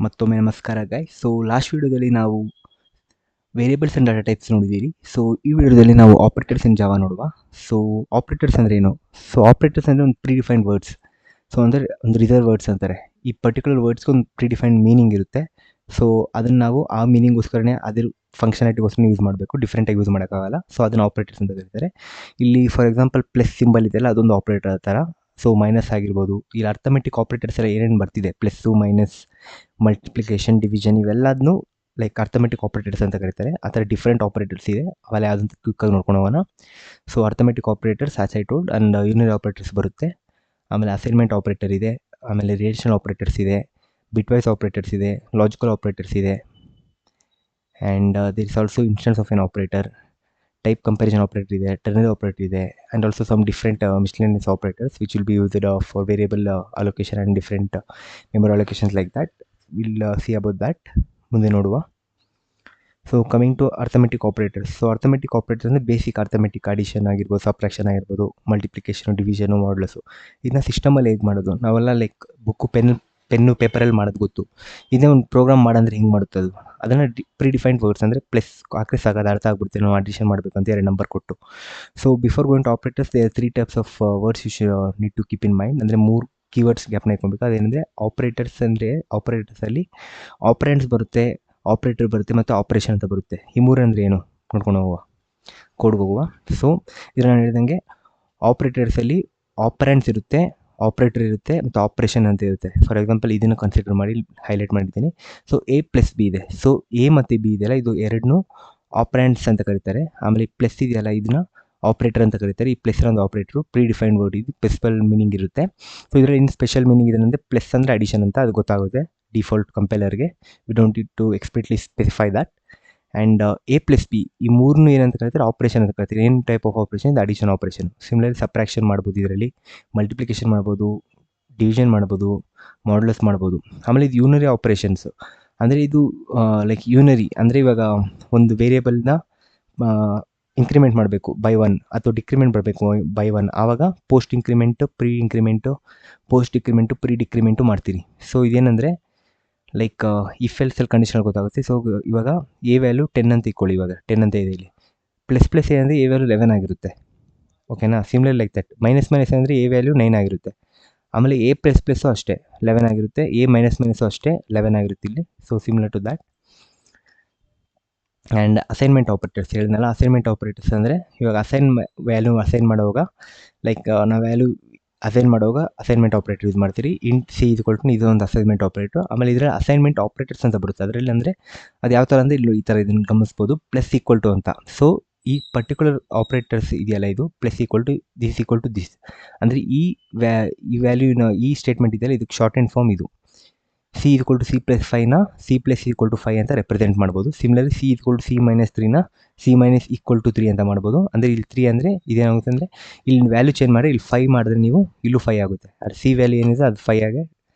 ಮತ್ತೊಮ್ಮೆ ನಮಸ್ಕಾರ guys. So last ವಿಡಿಯೋದಲ್ಲಿ ನಾವು ವೇರಿಯೇಬಲ್ಸ್ ಆ್ಯಂಡ್ ಡಾಟಾ ಟೈಪ್ಸ್ ನೋಡಿದ್ದೀರಿ. ಸೊ ಈ ವಿಡಿಯೋದಲ್ಲಿ ನಾವು ಆಪರೇಟರ್ಸ್ ಇನ್ ಜಾವಾ ನೋಡುವ. ಸೊ ಆಪರೇಟರ್ಸ್ ಅಂದರೆ ಏನು? ಸೊ ಆಪರೇಟರ್ಸ್ ಅಂದರೆ ಒಂದು ಪ್ರಿಡಿಫೈನ್ಡ್ ವರ್ಡ್ಸ್. ಸೊ ಅಂದರೆ ಒಂದು ರಿಸರ್ವ್ ವರ್ಡ್ಸ್ ಅಂತಾರೆ. ಈ ಪರ್ಟಿಕ್ಯುಲರ್ ವರ್ಡ್ಸ್ಗೆ ಒಂದು ಪ್ರಿಡಿಫೈನ್ಡ್ ಮೀನಿಂಗ್ ಇರುತ್ತೆ. ಸೊ ಅದನ್ನು ನಾವು ಆ ಮೀನಿಂಗೋಸ್ಕರನೇ ಅದ್ರ ಫಂಕ್ಷನಾಲಿಟಿಗೋಸ್ಕರ ಯೂಸ್ ಮಾಡಬೇಕು, ಡಿಫ್ರೆಂಟಾಗಿ ಯೂಸ್ ಮಾಡೋಕ್ಕಾಗಲ್ಲ. ಸೊ ಅದನ್ನು ಆಪರೇಟರ್ಸ್ ಅಂತ ಕರೀತಾರೆ. ಇಲ್ಲಿ ಫಾರ್ ಎಕ್ಸಾಂಪಲ್ ಪ್ಲಸ್ ಸಿಂಬಲ್ ಇದೆಯಲ್ಲ, ಅದೊಂದು ಆಪರೇಟರ್ ಥರ. ಸೊ ಮೈನಸ್ ಆಗಿರ್ಬೋದು, ಇಲ್ಲಿ ಅರ್ಥಮೆಟಿಕ್ ಆಪರೇಟರ್ಸ್ ಎಲ್ಲ ಏನೇನು ಬರ್ತಿದೆ, ಪ್ಲಸ್ಸು, ಮೈನಸ್, ಮಲ್ಟಿಪ್ಲಿಕೇಶನ್, ಡಿವಿಷನ್, ಇವೆಲ್ಲದನ್ನು ಲೈಕ್ ಅರ್ಥಮೆಟಿಕ್ ಆಪರೇಟರ್ಸ್ ಅಂತ ಕರೀತಾರೆ. ಆ ಥರ ಡಿಫ್ರೆಂಟ್ ಆಪರೇಟರ್ಸ್ ಇದೆ, ಅವೆಲ್ಲ ಯಾವುದಂತ ಕ್ವಿಕ್ಕಾಗಿ ನೋಡ್ಕೊಂಡು ಹೋಗೋಣ. So arithmetic operators as I told and unary operators ಬರುತ್ತೆ. ಆಮೇಲೆ ಅಸೈನ್ಮೆಂಟ್ ಆಪರೇಟರ್ ಇದೆ, ಆಮೇಲೆ ರಿಲೇಷನಲ್ ಆಪರೇಟರ್ಸ್ ಇದೆ, ಬಿಟ್ವೈಸ್ ಆಪರೇಟರ್ಸ್ ಇದೆ, ಲಾಜಿಕಲ್ ಆಪರೇಟರ್ಸ್ ಇದೆ, and there is also instance of an operator, type comparison operator ಇದೆ, ಟರ್ನರಿ ಆಪರೇಟರ್ ಇದೆ, and also some different miscellaneous operators which will be used for variable allocation and different memory allocations like that. Will see about that ಮುಂದೆ ನೋಡುವ. So coming to arithmetic operators. So arithmetic operators ಅಂದರೆ basic arithmetic addition ಆಗಿರ್ಬೋದು, subtraction ಆಗಿರ್ಬೋದು, multiplication, division, ಮಾಡ್ಯುಲಸ್ಸು. ಇದನ್ನ ಸಿಸ್ಟಮಲ್ಲಿ ಹೇಗೆ ಮಾಡೋದು? ನಾವೆಲ್ಲ like book, pen ಪೇಪರಲ್ಲಿ ಮಾಡೋದು ಗೊತ್ತು. ಇದೇ ಒಂದು ಪ್ರೋಗ್ರಾಮ್ ಮಾಡಂದ್ರೆ ಹೆಂಗೆ ಮಾಡುತ್ತೆ ಅದು? ಅದನ್ನು ಪ್ರಿಡಿಫೈನ್ಡ್ ವರ್ಡ್ಸ್ ಅಂದರೆ ಪ್ಲಸ್ ಹಾಕಿ ಸಾಕೋದು, ಅರ್ಥ ಆಗ್ಬಿಡುತ್ತೆ ನಾವು ಅಡಿಷನ್ ಮಾಡಬೇಕು ಅಂತ 2 ನಂಬರ್ ಕೊಟ್ಟು. So before going to operators there 3 types of words you should need to keep in mind. ಅಂದರೆ 3 ಕೀವರ್ಡ್ಸ್ ಜ್ಞಾಪನ ಇಟ್ಕೊಬೇಕು. ಅದೇನೆಂದರೆ ಆಪರೇಟರ್ಸ್ ಅಂದರೆ ಆಪರೇಟರ್ಸಲ್ಲಿ ಆಪರೆಂಟ್ಸ್ ಬರುತ್ತೆ, ಆಪರೇಟರ್ ಬರುತ್ತೆ, ಮತ್ತು ಆಪರೇಷನ್ ಅಂತ ಬರುತ್ತೆ. ಈ 3 ಅಂದರೆ ಏನು ನೋಡ್ಕೊಂಡು ಹೋಗುವ, ಕೋಡ್ಗೆ ಹೋಗುವ. ಸೊ ಇದನ್ನು ನಾನು ಹೇಳಿದಂಗೆ ಆಪರೇಟರ್ಸಲ್ಲಿ ಆಪರೆಂಟ್ಸ್ ಇರುತ್ತೆ, ಆಪರೇಟರ್ ಇರುತ್ತೆ, ಮತ್ತು ಆಪ್ರೇಷನ್ ಅಂತ ಇರುತ್ತೆ. ಫಾರ್ ಎಕ್ಸಾಂಪಲ್ ಇದನ್ನು ಕನ್ಸಿಡರ್ ಮಾಡಿ ಹೈಲೈಟ್ ಮಾಡಿದ್ದೀನಿ. ಸೊ ಎ ಪ್ಲಸ್ ಬಿ ಇದೆ. ಸೊ ಎ ಮತ್ತು ಬಿ ಇದೆಯಲ್ಲ, ಇದು ಎರಡನ್ನೂ ಆಪರೆಂಟ್ಸ್ ಅಂತ ಕರೀತಾರೆ. ಆಮೇಲೆ ಪ್ಲಸ್ ಇದೆಯಲ್ಲ, ಇದನ್ನ ಆಪರೇಟರ್ ಅಂತ ಕರೀತಾರೆ. ಈ ಪ್ಲಸ್ ಒಂದು ಆಪರೇಟರು ಪ್ರಿಡಿಫೈನ್ಡ್ ವರ್ಡ್, ಇದು ಸ್ಪೆಸಿಫಲ್ ಮೀನಿಂಗ್ ಇರುತ್ತೆ. ಸೊ ಇದರಲ್ಲಿ ಇನ್ನು ಸ್ಪೆಷಲ್ ಮೀನಿಂಗ್ ಇದೆ ಅಂದರೆ ಪ್ಲಸ್ ಅಂದರೆ ಅಡಿಷನ್ ಅಂತ ಅದು ಗೊತ್ತಾಗುತ್ತೆ ಡಿಫಾಲ್ಟ್ ಕಂಪೈಲರ್ಗೆ. We don't need to explicitly specify that. And A plus B ಈ 3 ಏನಂತ ಕರೀತಾರೆ? ಆಪರೇಷನ್ ಅಂತ ಕರೀತಾರೆ. ಏನು ಟೈಪ್ ಆಫ್ ಆಪರೇಷನ್? ಇದು ಅಡಿಷನ್ ಆಪರೇಷನ್. ಸಿಮಿಲರ್ಲಿ ಸಬ್ಟ್ರಾಕ್ಷನ್ ಮಾಡ್ಬೋದು, ಇದರಲ್ಲಿ ಮಲ್ಟಿಪ್ಲಿಕೇಶನ್ ಮಾಡ್ಬೋದು, ಡಿವಿಷನ್ ಮಾಡ್ಬೋದು, ಮಾಡ್ಯುಲಸ್ ಮಾಡ್ಬೋದು. ಆಮೇಲೆ ಇದು ಯೂನರಿ ಆಪರೇಷನ್ಸ್ ಅಂದರೆ ಇದು ಲೈಕ್ ಯೂನರಿ ಅಂದರೆ ಇವಾಗ ಒಂದು ವೇರಿಯೇಬಲ್ನ ಇನ್ಕ್ರಿಮೆಂಟ್ ಮಾಡಬೇಕು ಬೈ 1 ಅಥವಾ ಡಿಕ್ರಿಮೆಂಟ್ ಬರಬೇಕು ಬೈ 1, ಆವಾಗ post increment, pre increment, post decrement, pre decrement ಮಾಡ್ತೀರಿ. ಸೊ ಇದೇನೆಂದರೆ ಲೈಕ್ ಇಫ್ ಎಲ್ಸಲ್ಲಿ ಕಂಡೀಷನ್ ಗೊತ್ತಾಗುತ್ತೆ. ಸೊ ಇವಾಗ ಎ ವ್ಯಾಲ್ಯೂ 10 ಅಂತ ಇಟ್ಕೊಳ್ಳಿ. ಇವಾಗ 10 ಅಂತ ಇದೆ ಇಲ್ಲಿ. ಪ್ಲಸ್ ಏನಂದರೆ ಎ ವ್ಯಾಲ್ಯೂ 11 ಆಗಿರುತ್ತೆ. ಓಕೆನಾ? Similar like that. ಮೈನಸ್ ಅಂದರೆ ಎ ವ್ಯಾಲ್ಯೂ 9 ಆಗಿರುತ್ತೆ. ಆಮೇಲೆ ಎ ಪ್ಲಸ್ಸು ಅಷ್ಟೇ 11 ಆಗಿರುತ್ತೆ, ಎ ಮೈನಸ್ಸು ಅಷ್ಟೇ 11 ಆಗಿರುತ್ತೆ ಇಲ್ಲಿ. So similar to that. And assignment operators ಹೇಳಿದ್ನಲ್ಲ, ಅಸೈನ್ಮೆಂಟ್ ಆಪರೇಟರ್ಸ್ ಅಂದರೆ ಇವಾಗ ವ್ಯಾಲ್ಯೂ ಅಸೈನ್ ಮಾಡುವಾಗ ಲೈಕ್ ನಾವು ವ್ಯಾಲ್ಯೂ ಅಸೈನ್ ಮಾಡುವಾಗ ಅಸೈನ್ಮೆಂಟ್ ಆಪರೇಟರ್ ಯೂಸ್ ಮಾಡ್ತೀರಿ. ಇಂಟ್ ಸಿ ಇದೊಂದು ಅಸೈನ್ಮೆಂಟ್ ಆಪರೇಟರ್. ಆಮೇಲೆ ಇದರಲ್ಲಿ ಅಸೈನ್ಮೆಂಟ್ ಆಪರೇಟರ್ಸ್ ಅಂತ ಬರುತ್ತೆ. ಅದರಲ್ಲಿ ಅಂದರೆ ಅದು ಯಾವ ಥರ ಅಂದರೆ ಇಲ್ಲಿ ಈ ಥರ ಇದನ್ನು ಗಮನಿಸ್ಬೋದು, ಪ್ಲಸ್ ಈಕ್ವಲ್ ಟು ಅಂತ. ಸೊ ಈ ಪರ್ಟಿಕ್ಯುಲರ್ ಆಪರೇಟರ್ಸ್ ಇದೆಯಲ್ಲ, ಇದು ಪ್ಲಸ್ ಈಕ್ವಲ್ ಟು ದಿಸ್ ಅಂದರೆ ಈ ವ್ಯಾಲ್ಯೂನ ಈ ಸ್ಟೇಟ್ಮೆಂಟ್ ಇದೆಯಲ್ಲ, ಇದಕ್ಕೆ ಶಾರ್ಟ್ ಆ್ಯಂಡ್ ಫಾರ್ಮ್ ಇದು. C equal to C plus 5ನ ಸಿ ಪ್ಲಸ್ ಈಕ್ವಲ್ ಟು 5 ಅಂತ ರೆಪ್ರೆಸೆಂಟ್ ಮಾಡ್ಬೋದು. Similarly C equal to C minus 3ನ ಸಿ ಮೈನಸ್ ಈಕ್ವಲ್ ಟು 3 ಅಂತ ಮಾಡ್ಬೋದು. ಅಂದರೆ ಇಲ್ಲಿ 3 ಅಂದರೆ ಇದೇನಾಗುತ್ತೆ ಅಂದರೆ ಇಲ್ಲಿ ವ್ಯಾಲ್ಯೂ ಚೇಂಜ್ ಮಾಡಿ ಇಲ್ಲಿ 5 ಮಾಡಿದ್ರೆ ನೀವು ಇಲ್ಲೂ 5 ಆಗುತ್ತೆ. ಅದು ಸಿ ವ್ಯಾಲ್ಯೂ ಏನಿದೆ ಅದು 5 ಆಗಿ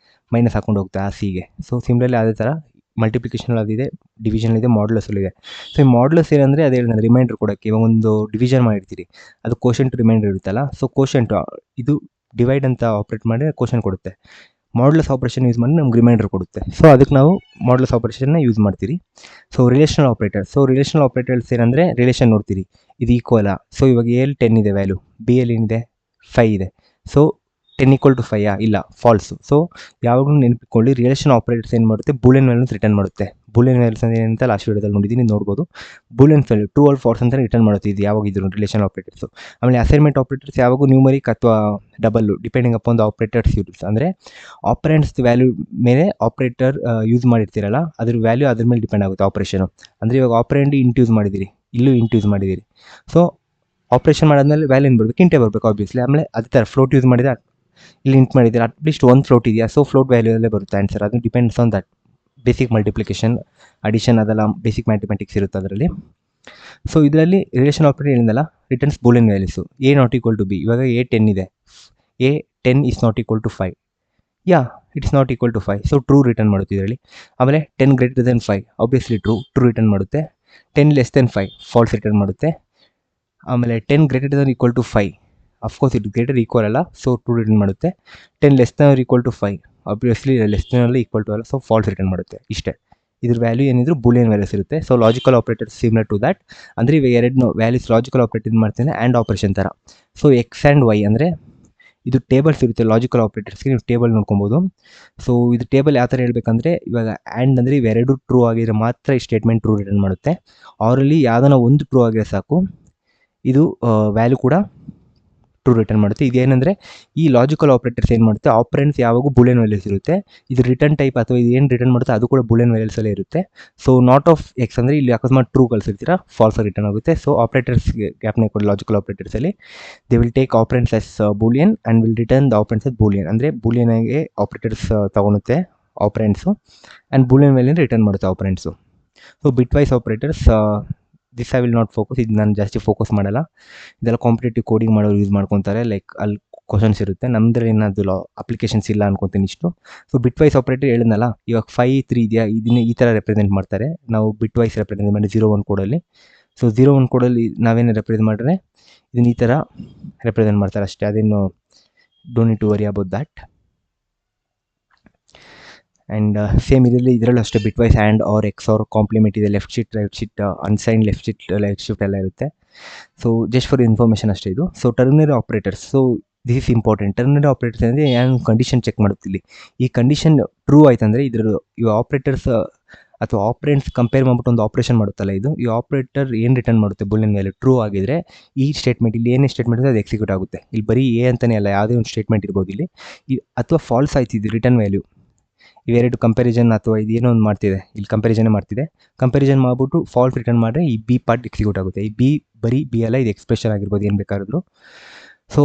ಮೈನಸ್ ಹಾಕೊಂಡು ಹೋಗುತ್ತೆ ಆ ಸಿಗೆ. ಸೊ ಸಿಮಿಲರ್ಲಿ ಅದೇ ಥರ ಮಲ್ಟಿಪ್ಲಿಕೇಶನ್ ಅದಿದೆ, ಡಿವಿಷನ್ ಇದೆ, ಮಾಡ್ಯುಲಸ್ಸಲ್ಲಿದೆ. ಸೊ ಈ ಮಾಡ್ಯುಲಸ್ ಏನಂದರೆ ಅದೇ ನಾನು ರಿಮೈಂಡರ್ ಕೊಡೋಕ್ಕೆ. ಇವಾಗ ಒಂದು ಡಿವಿಷನ್ ಮಾಡಿರ್ತೀರಿ, ಅದು ಕೋಶಂಟ್ ರಿಮೈಂಡರ್ ಇರುತ್ತಲ್ಲ. ಸೊ ಕೋಶಂಟ್ ಇದು ಡಿವೈಡ್ ಅಂತ ಆಪ್ರೇಟ್ ಮಾಡಿ ಕೋಶನ್ ಕೊಡುತ್ತೆ. ಮಾಡ್ಯುಲಸ್ ಆಪರೇಷನ್ ಯೂಸ್ ಮಾಡಿ ನಮ್ಗೆ ರಿಮೈಂಡರ್ ಕೊಡುತ್ತೆ. ಸೊ ಅದಕ್ಕೆ ನಾವು ಮಾಡ್ಯುಲಸ್ ಆಪರೇಷನ್ನ ಯೂಸ್ ಮಾಡ್ತೀರಿ. ಸೊ ರಿಲೇಷನಲ್ ಆಪರೇಟರ್ಸ್ ಏನಂದರೆ ರಿಲೇಷನ್ ನೋಡ್ತೀರಿ, ಇದು ಈಕ್ವಲ. ಸೊ ಇವಾಗ ಎ ಅಲ್ಲಿ 10 ಇದೆ ವ್ಯಾಲ್ಯೂ, ಬಿ ಅಲ್ಲಿ ಏನಿದೆ 5 ಇದೆ. ಸೊ 10 ಈಕ್ವಲ್ ಟು 5 ಇಲ್ಲ, ಫಾಲ್ಸು. ಸೊ ಯಾವಾಗಲೂ ನೆನಪಿಟ್ಕೊಳ್ಳಿ, ರಿಲೇಷನ್ ಆಪರೇಟರ್ಸ್ ಏನು ಮಾಡುತ್ತೆ? ಬೂಲಿಯನ್ ವ್ಯಾಲ್ಯೂಸ್ ರಿಟರ್ನ್ ಮಾಡುತ್ತೆ. ಬೂಲಿಯನ್ ವ್ಯಾಲ್ಯೂಸ್ ಅಂದರೆ ಏನಂತ ಲಾಸ್ಟ್ ವಿಡಿಯೋದಲ್ಲಿ ನೋಡಿದ್ದೀನಿ, ನೋಡ್ಬೋದು. Boolean value true or false ಅಂತ ರಿಟರ್ನ್ ಮಾಡುತ್ತೆ ಇದು ಯಾವಾಗಿದ್ರು ರಿಲೇಷನ್ ಆಪರೇಟರ್ಸು. ಆಮೇಲೆ ಅಸೈನ್ಮೆಂಟ್ ಆಪರೇಟರ್ಸ್ ಯಾವಾಗೂ ನ್ಯೂಮರಿಕ್ ಅಥವಾ double depending upon the operators use. ಅಂದರೆ ಆಪರೆಂಟ್ಸ್ ವ್ಯಾಲ್ಯೂ ಮೇಲೆ ಆಪರೇಟರ್ ಯೂಸ್ ಮಾಡಿರ್ತೀರಲ್ಲ, ಅದ್ರ ವ್ಯಾಲ್ಯೂ ಅದ್ರ ಮೇಲೆ ಡಿಪೆಂಡ್ ಆಗುತ್ತೆ ಆಪರೇಷನು. ಅಂದರೆ ಇವಾಗ ಆಪರೆಂಟ್ ಇಂಟ್ ಯೂಸ್ ಮಾಡಿದ್ದೀರಿ, ಇಲ್ಲೂ ಇಂಟ್ ಯೂಸ್ ಮಾಡಿದ್ದೀರಿ. ಸೊ ಆಪರೇಷನ್ ಮಾಡಾದ್ಮೇಲೆ ವ್ಯಾಲ್ಯೂ ಏನು ಬರಬೇಕು? ಇಂಟೇ ಬರಬೇಕು ಆಬ್ವಿಯಸ್ಲಿ. ಆಮೇಲೆ ಅದೇ ಥರ ಫ್ಲೋಟ್ ಯೂಸ್ ಮಾಡಿದರೆ ಇಲ್ಲಿ ಇಂಟ್ ಮಾಡಿದ್ದೀರಿ, ಅಟ್ಲೀಸ್ಟ್ ಒಂದು ಫ್ಲೋಟ್ ಇದೆಯಾ? ಸೊ ಫ್ಲೋಟ್ ವ್ಯಾಲ್ಯೂದಲ್ಲೇ ಬರುತ್ತೆ ಆನ್ಸರ್. ಅದು depends on that. Basic multiplication, addition ಅದೆಲ್ಲ ಬೇಸಿಕ್ ಮ್ಯಾಥಮೆಟಿಕ್ಸ್ ಇರುತ್ತೆ ಅದರಲ್ಲಿ. ಸೊ ಇದರಲ್ಲಿ ರಿಲೇಷನ್ ಆಪರೇಟರ್ ಏನಿದೆಲ್ಲ returns boolean values. A not equal to B. ಇವಾಗ ಎ 10 ಇದೆ, A 10 is not equal to 5. It's not equal to 5. So true return ಮಾಡುತ್ತೆ ಇದರಲ್ಲಿ. ಆಮೇಲೆ 10 greater than 5 obviously true return ಮಾಡುತ್ತೆ. 10 ಲೆಸ್ ದೆನ್ 5 ಫಾಲ್ಸ್ ರಿಟರ್ನ್ ಮಾಡುತ್ತೆ. ಆಮೇಲೆ 10 greater than equal to 5, of course ಇದು greater equal ಅಲ್ಲ, ಸೊ ಟ್ರೂ ರಿಟರ್ನ್ ಮಾಡುತ್ತೆ. 10 less than equal to 5, obviously less than ಅಲ್ಲ ಈಕ್ವಲ್ ಟು ಅಲ್ಲ, ಸೊ ಫಾಲ್ಸ್ ರಿಟರ್ನ್ ಮಾಡುತ್ತೆ. ಇಷ್ಟೇ, ಇದ್ರ ವ್ಯಾಲ್ಯೂ ಏನಿದ್ರು ಬೂಲಿಯನ್ ವ್ಯಾಲ್ಯೂಸ್ ಇರುತ್ತೆ. So logical operator similar to that, ಅಂದರೆ ಇವಾಗ ಎರಡು ವ್ಯಾಲ್ಯೂಸ್ ಲಾಜಿಕಲ್ ಆಪರೇಟರ್ ಮಾಡ್ತೇನೆ ಆ್ಯಂಡ್ ಆಪರೇಷನ್ ಥರ. ಸೊ ಎಕ್ಸ್ ಆ್ಯಂಡ್ ವೈ ಅಂದರೆ ಇದು ಟೇಬಲ್ಸ್ ಇರುತ್ತೆ ಲಾಜಿಕಲ್ ಆಪರೇಟರ್ಸ್ಗೆ, ನೀವು ಟೇಬಲ್ ನೋಡ್ಕೊಬೋದು. ಸೊ ಇದು ಟೇಬಲ್ ಯಾವ ಥರ ಹೇಳ್ಬೇಕಂದ್ರೆ, ಇವಾಗ ಆ್ಯಂಡ್ ಅಂದರೆ ಇವೆರಡು ಟ್ರೂ ಆಗಿದ್ರೆ ಮಾತ್ರ ಈ ಸ್ಟೇಟ್ಮೆಂಟ್ ಟ್ರೂ ರಿಟರ್ನ್ ಮಾಡುತ್ತೆ. ಅವರಲ್ಲಿ ಯಾವುದನ್ನ ಒಂದು ಟ್ರೂ ಆಗಿರೋ ಸಾಕು, ಇದು ವ್ಯಾಲ್ಯೂ ಕೂಡ ಟ್ರೂ ರಿಟರ್ನ್ ಮಾಡುತ್ತೆ. ಇದೇನೆಂದರೆ ಈ ಲಾಜಿಕಲ್ ಆಪರೇಟರ್ಸ್ ಏನು ಮಾಡುತ್ತೆ, ಆಪರೆಂಟ್ಸ್ ಯಾವಾಗೂ ಬೂಲಿಯನ್ ವ್ಯಾಲ್ಯೂಸ್ ಇರುತ್ತೆ. ಇದು ರಿಟರ್ನ್ ಟೈಪ್ ಅಥವಾ ಇದು ಏನು ರಿಟರ್ನ್ ಮಾಡುತ್ತೆ ಅದು ಕೂಡ ಬೂಲಿಯನ್ ವ್ಯಾಲ್ಯೂಸಲ್ಲೇ ಇರುತ್ತೆ. ಸೊ ನಾಟ್ ಆಫ್ ಎಕ್ಸ್ ಅಂದರೆ ಇಲ್ಲಿ ಅಕಸ್ಮಾತ್ ಟ್ರೂ ಕಳಿಸಿರ್ತೀರಾ ಫಾಲ್ಸ್ ರಿಟರ್ನ್ ಆಗುತ್ತೆ. ಸೊ ಆಪರೇಟರ್ಸ್ ಗ್ಯಾಪ್ನ ಕೊಡಿ ಲಾಜಿಕಲ್ ಆಪರೇಟರ್ಸಲ್ಲಿ they will take operands as boolean and will return the operands as boolean. ಅಂದರೆ ಬೂಲಿಯನ್ಗೆ ಆಪರೇಟರ್ಸ್ ತೊಗೊಳುತ್ತೆ ಆಪರೆಂಟ್ಸು ಆ್ಯಂಡ್ ಬೂಲಿಯನ್ ವ್ಯಾಲ್ಯೂನ ರಿಟರ್ನ್ ಮಾಡುತ್ತೆ operands. So bitwise operators, this I will not focus, ಇದು ನಾನು ಜಾಸ್ತಿ ಫೋಕಸ್ ಮಾಡಲ್ಲ. ಇದೆಲ್ಲ ಕಾಂಪಿಟೇಟಿವ್ ಕೋಡಿಂಗ್ ಮಾಡೋರು ಯೂಸ್ ಮಾಡ್ಕೊತಾರೆ, ಲೈಕ್ ಅಲ್ಲಿ ಕ್ವಶನ್ಸ್ ಇರುತ್ತೆ. ನಮ್ದ್ರಲ್ಲಿ ಏನಾದ್ರು ಅಪ್ಲಿಕೇಶನ್ಸ್ ಇಲ್ಲ ಅನ್ಕೊತೀನಿ ಇಷ್ಟು. ಸೊ ಬಿಟ್ ವೈಸ್ ಆಪರೇಟರ್ ಹೇಳಿದ್ನಲ್ಲ, ಇವಾಗ 5 3 ಇದೆಯಾ, ಇದನ್ನ ಈ ಥರ ರೆಪ್ರೆಸೆಂಟ್ ಮಾಡ್ತಾರೆ. ನಾವು ಬಿಟ್ ವೈಸ್ ರೆಪ್ರೆಸೆಂಟ್ ಮಾಡಿ 0 1 ಕೋಡಲ್ಲಿ. ಸೊ 0 1 ಕೋಡಲ್ಲಿ ನಾವೇನು ರೆಪ್ರೆಸೆಂಟ್ ಮಾಡಿದ್ರೆ ಇದನ್ನ ಈ ಥರ ರೆಪ್ರೆಸೆಂಟ್ ಮಾಡ್ತಾರೆ ಅಷ್ಟೇ. ಅದೇನು don't need to worry about that. And same ಇದರಲ್ಲೂ ಅಷ್ಟೇ bitwise and or XOR complement ಇದೆ, left shift right shift unsigned left shift ಎಲ್ಲ ಇರುತ್ತೆ. ಸೊ ಜಸ್ಟ್ ಫಾರ್ ಇನ್ಫಾರ್ಮೇಷನ್ ಅಷ್ಟೇ ಇದು. So ternary operators, so this is important. Ternary operators ಅಂದರೆ ಏನು condition check ಮಾಡುತ್ತಿಲ್ಲಿ. ಈ ಕಂಡೀಷನ್ ಟ್ರೂ ಆಯ್ತಂದರೆ ಇವು operators ಅಥವಾ ಆಪರೆಂಟ್ಸ್ ಕಂಪೇರ್ ಮಾಡ್ಬಿಟ್ಟು ಒಂದು ಆಪರೇಷನ್ ಮಾಡುತ್ತಲ್ಲ, ಈ ಆಪರೇಟರ್ ಏನು ರಿಟರ್ನ್ ಮಾಡುತ್ತೆ ಬೂಲಿಯನ್ ವ್ಯಾಲ್ಯೂ ಟ್ರೂ ಆಗಿದ್ರೆ ಈ ಸ್ಟೇಟ್ಮೆಂಟ್ ಇಲ್ಲಿ ಏನೇ ಸ್ಟೇಟ್ಮೆಂಟ್ ಇದೆ ಅದು ಎಕ್ಸಿಕ್ಯೂಟ್ ಆಗುತ್ತೆ. ಇಲ್ಲಿ ಬರೀ ಎ ಅಂತಲೇ ಅಲ್ಲ, ಯಾವುದೇ ಒಂದು ಸ್ಟೇಟ್ಮೆಂಟ್ ಇರ್ಬೋದು ಇಲ್ಲಿ. ಅಥವಾ ಫಾಲ್ಸ್ ಆಯ್ತು ಇದು ರಿಟರ್ನ್ ವ್ಯಾಲ್ಯೂ, ಇವೆರಡು ಕಂಪ್ಯಾರಿಸನ್ ಅಥವಾ ಇದು ಏನೋ ಒಂದು ಮಾಡ್ತಿದೆ, ಇಲ್ಲಿ ಕಂಪ್ಯಾರಿಸನ್ನೇ ಮಾಡ್ತಿದೆ. ಕಂಪ್ಯಾರಿಸನ್ ಮಾಡಿಬಿಟ್ಟು ಫಾಲ್ಸ್ ರಿಟರ್ನ್ ಮಾಡಿದ್ರೆ ಈ ಬಿ ಪಾರ್ಟ್ ಎಕ್ಸಿಕ್ಯೂಟ್ ಆಗುತ್ತೆ. ಈ ಬರೀ ಬಿ ಅಲ್ಲ, ಇದು ಎಕ್ಸ್ಪ್ರೆಷನ್ ಆಗಿರ್ಬೋದು ಏನು ಬೇಕಾದ್ರೂ. So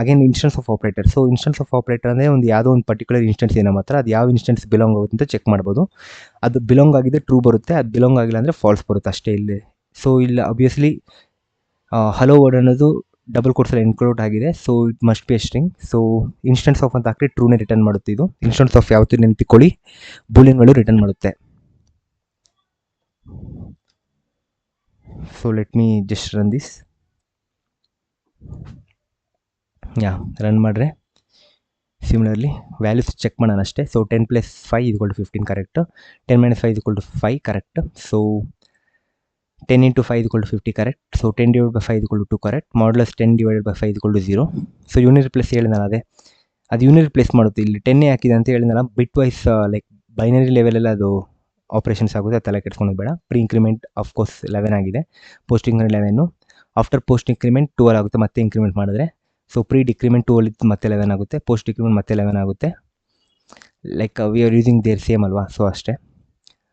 again instance of operator. So instance of operator ಅಂದರೆ ಒಂದು ಯಾವುದೋ ಒಂದು ಪರ್ಟಿಕ್ಯುಲರ್ ಇನ್ಸ್ಟೆನ್ಸ್ ಏನೋ ಮಾತ್ರ, ಅದು ಯಾವ ಇನ್ಸ್ಟೆನ್ಸ್ ಬಿಲಾಂಗ್ ಆಗುತ್ತೆ ಅಂತ ಚೆಕ್ ಮಾಡ್ಬೋದು. ಅದು ಬಿಲಾಂಗ್ ಆಗಿದ್ರೆ ಟ್ರೂ ಬರುತ್ತೆ, ಅದು ಬಿಲಾಂಗ್ ಆಗಿಲ್ಲ ಅಂದರೆ ಫಾಲ್ಸ್ ಬರುತ್ತೆ ಅಷ್ಟೇ ಇಲ್ಲಿ. ಸೊ ಇಲ್ಲಿ ಅಬ್ವಿಯಸ್ಲಿ ಹಲೋ ವರ್ಡ್ ಅನ್ನೋದು ಡಬಲ್ ಕೋಟ್ಸಲ್ಲಿ ಎನ್ಕೋಡ್ ಆಗಿದೆ. So it must be A string. So instance of ಅಂತ ಹಾಕಿ ಟ್ರೂನೇ ರಿಟರ್ನ್ ಮಾಡುತ್ತೆ. ಇದು ಇನ್ಸ್ಟೆನ್ಸ್ ಆಫ್ ಯಾವತ್ತೂ ನೆನಪಿಕೊಳ್ಳಿ, ಬೂಲಿಯನ್ ವ್ಯಾಲ್ಯೂ ರಿಟರ್ನ್ ಮಾಡುತ್ತೆ. So let me just run this. Run ಮಾಡಿದ್ರೆ ಸಿಮಿಲರ್ಲಿ ವ್ಯಾಲ್ಯೂಸ್ ಚೆಕ್ ಮಾಡೋಣ ಅಷ್ಟೇ. So 10 + 5 = 15 correct, 10 - 5 = 5 correct. So 10 × 5 = 50 correct. So 10 / 5 = 2 correct. Modulus 10 / 5 = 0. So ಯೂನಿ replace ಹೇಳಿದ್ನಲ್ಲ, ಅದು ಯೂನಿ ರಿಪ್ಲೇಸ್ ಮಾಡುತ್ತೆ. ಇಲ್ಲಿ 10 ಹಾಕಿದೆ ಅಂತ ಹೇಳಿದ್ನಲ್ಲ, ಬಿಟ್ ವೈಸ್ ಲೈಕ್ ಬೈನರಿ ಲೆವೆಲೆಲ್ಲ ಅದು ಆಪ್ರೇಷನ್ಸ್ ಆಗುತ್ತೆ, ಅದು ತಲೆ ಕೆಡ್ಸ್ಕೊಳೋದು ಬೇಡ. ಪ್ರೀ ಇನ್ಕ್ರಿಮೆಂಟ್ ಆಫ್ಕೋರ್ಸ್ 11 ಆಗಿದೆ, post increment 11. After post increment 12 ಆಗುತ್ತೆ ಮತ್ತೆ ಇನ್ಕ್ರಿಮೆಂಟ್ ಮಾಡಿದ್ರೆ. ಸೊ ಪ್ರೀ ಡಿಕ್ರಿಮೆಂಟ್ 12 ಇತ್ತು ಮತ್ತೆ 11 ಆಗುತ್ತೆ, ಪೋಸ್ಟ್ ಡಿಕ್ರಿಮೆಂಟ್ ಮತ್ತೆ 11 ಆಗುತ್ತೆ. Like we are using there same ಅಲ್ವಾ, ಸೊ ಅಷ್ಟೇ,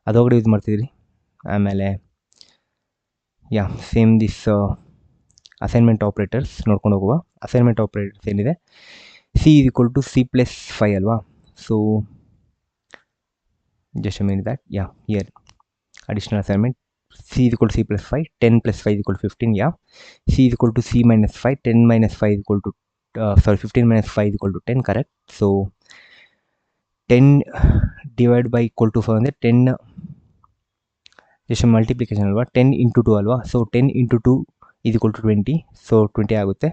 ಅದೊಳಗಡೆ ಯೂಸ್ ಮಾಡ್ತಿದ್ರಿ. ಆಮೇಲೆ ಸೇಮ್ ದಿಸ್ ಅಸೈನ್ಮೆಂಟ್ ಆಪ್ರೇಟರ್ಸ್ ನೋಡ್ಕೊಂಡು ಹೋಗುವ. ಅಸೈನ್ಮೆಂಟ್ ಆಪ್ರೇಟರ್ಸ್ ಏನಿದೆ, C = C+5 ಅಲ್ವಾ. So just mean that here additional assignment. C = C+5, 10 + 5 = 15. C = C - 5, 10 - 5 = 15 - 5 = 10 correct. So 10 divide by = 5 ಅಂದರೆ 10 ಜಸ್ಟ್ ಮಲ್ಟಿಪ್ಲಿಕೇಶನ್ ಅಲ್ವಾ, 10 × 2 ಅಲ್ವಾ. ಸೊ 10 × 2 = 20. ಸೊ 20 ಆಗುತ್ತೆ.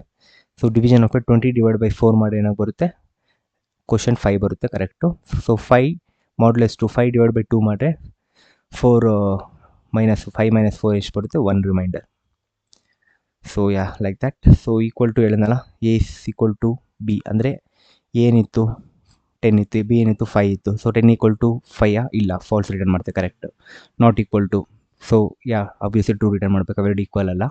ಸೊ ಡಿವಿಷನ್ ಆಫ್ 20 / 4 ಮಾಡಿ ಏನಾಗಿ ಬರುತ್ತೆ, ಕ್ವಶನ್ 5 ಬರುತ್ತೆ ಕರೆಕ್ಟು. ಸೊ 5 ಮಾಡ್ಯುಲಸ್ 2, 5 / 2 ಮಾಡಿದ್ರೆ 4 - 5 - 4 ಎಷ್ಟು ಬರುತ್ತೆ, 1 reminder. So like that. So equal to ಹೇಳಿದ್ನಲ್ಲ, A = B ಅಂದರೆ ಏನಿತ್ತು 10 ಇತ್ತು, B ಏನಿತ್ತು 5 ಇತ್ತು. ಸೊ 10 = 5 ಇಲ್ಲ, ಫಾಲ್ಸ್ ರಿಟರ್ನ್ ಮಾಡುತ್ತೆ correct. Not equal to, so obviously true return ಮಾಡಬೇಕು, ಅವೆರಡು ಈಕ್ವಲ್ ಅಲ್ಲ.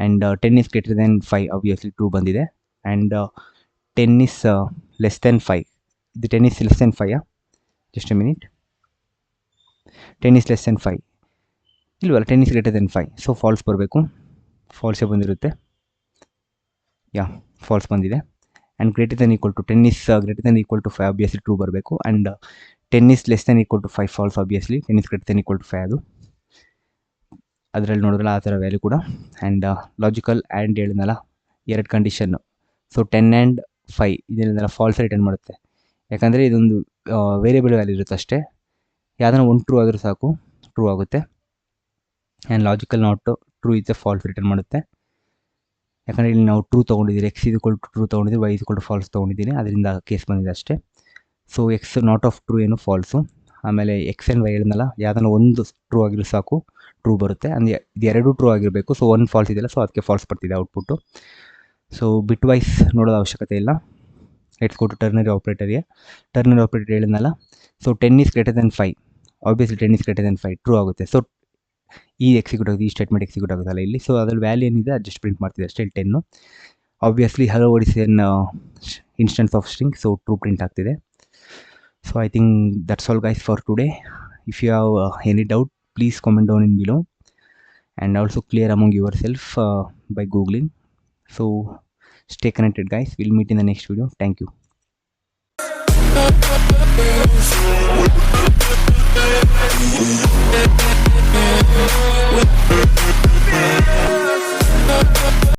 And 10 is greater than 5 obviously true ಬಂದಿದೆ. ಆ್ಯಂಡ್ 10 is less than 5, ಇದು 10 is less than 5. Just A minute. 10 is less than 5 ಇಲ್ವಲ್ಲ, 10 is greater than 5. So false ಬರಬೇಕು, ಫಾಲ್ಸೇ ಬಂದಿರುತ್ತೆ. False ಬಂದಿದೆ. And greater than equal to 10 is greater than equal to 5 obviously true ಬರಬೇಕು. And 10 is less than equal to 5 false obviously. 10 is greater than equal to 5 ಅದು ಅದರಲ್ಲಿ ನೋಡಿದ್ರಲ್ಲ ಆ ಥರ ವ್ಯಾಲ್ಯೂ ಕೂಡ. ಆ್ಯಂಡ್ ಲಾಜಿಕಲ್ ಆ್ಯಂಡ್ ಹೇಳಿದ್ನಲ್ಲ, 2 ಕಂಡೀಷನ್ನು. ಸೊ 10 and 5 ಇದನ್ನೆಲ್ಲ falls return ಮಾಡುತ್ತೆ, ಯಾಕಂದರೆ ಇದೊಂದು ವೇರಿಯಬಲ್ ವ್ಯಾಲ್ಯೂ ಇರುತ್ತೆ ಅಷ್ಟೇ. ಯಾವುದನ್ನ ಒಂದು ಟ್ರೂ ಆದರೂ ಸಾಕು, ಟ್ರೂ ಆಗುತ್ತೆ. And logical not true is a false return ಮಾಡುತ್ತೆ. ಯಾಕಂದರೆ ಇಲ್ಲಿ ನಾವು ಟ್ರೂ ತೊಗೊಂಡಿದ್ದೀರಿ, ಎಕ್ಸ್ ಈಕ್ವಲ್ ಟು ಟ್ರೂ ತೊಗೊಂಡಿದ್ದೀರಿ, ವೈ ಈಕ್ವಲ್ ಟು ಫಾಲ್ಸ್ ತೊಗೊಂಡಿದ್ದೀನಿ, ಅದರಿಂದ ಕೇಸ್ ಬಂದಿದೆ ಅಷ್ಟೇ. So X not of true ಏನು ಫಾಲ್ಸು. ಆಮೇಲೆ ಎಕ್ಸ್ ಆ್ಯಂಡ್ ವೈ ಹೇಳಿದ್ನಲ್ಲ, ಯಾವುದನ್ನ ಒಂದು ಟ್ರೂ ಆಗಿರೋ ಸಾಕು ಟ್ರೂ ಬರುತ್ತೆ. ಅಂದರೆ ಇದು ಎರಡೂ ಟ್ರೂ ಆಗಿರಬೇಕು. ಸೊ ಒಂದು ಫಾಲ್ಸ್ ಇದೆಯಲ್ಲ, ಸೊ ಅದಕ್ಕೆ ಫಾಲ್ಸ್ ಬರ್ತಿದೆ ಔಟ್ಪುಟ್ಟು. ಸೊ ಬಿಟ್ ವೈಸ್ ನೋಡೋದು ಅವಶ್ಯಕತೆ ಇಲ್ಲ. ಲೆಟ್ಸ್ ಗೋ ಟು ಟರ್ನರಿ ಆಪ್ರೇಟರ್ಗೆ. ಟರ್ನರಿ ಆಪ್ರೇಟರ್ ಹೇಳಿದ್ನಲ್ಲ, so 10 is greater than 5, obviously 10 is greater than 5 true ಆಗುತ್ತೆ. ಸೊ ಈ ಎಕ್ಸಿಕ್ಯೂಟ್ ಆಗುತ್ತೆ, ಈ ಸ್ಟೇಟ್ಮೆಂಟ್ ಎಕ್ಸಿಕ್ಯೂಟ್ ಆಗುತ್ತಲ್ಲ ಇಲ್ಲಿ. ಸೊ ಅದ್ರಲ್ಲಿ ವ್ಯಾಲ್ಯೂ ಏನಿದೆ ಅದು ಜಸ್ಟ್ ಪ್ರಿಂಟ್ ಮಾಡ್ತಿದೆ ಅಷ್ಟೇ, 10. Obviously hello world is an instance of string, so true print ಆಗ್ತಿದೆ. So I think that's all guys for today. If you have any doubt, please comment down in below and also clear among yourself by googling. So stay connected guys, we'll meet in the next video. Thank you.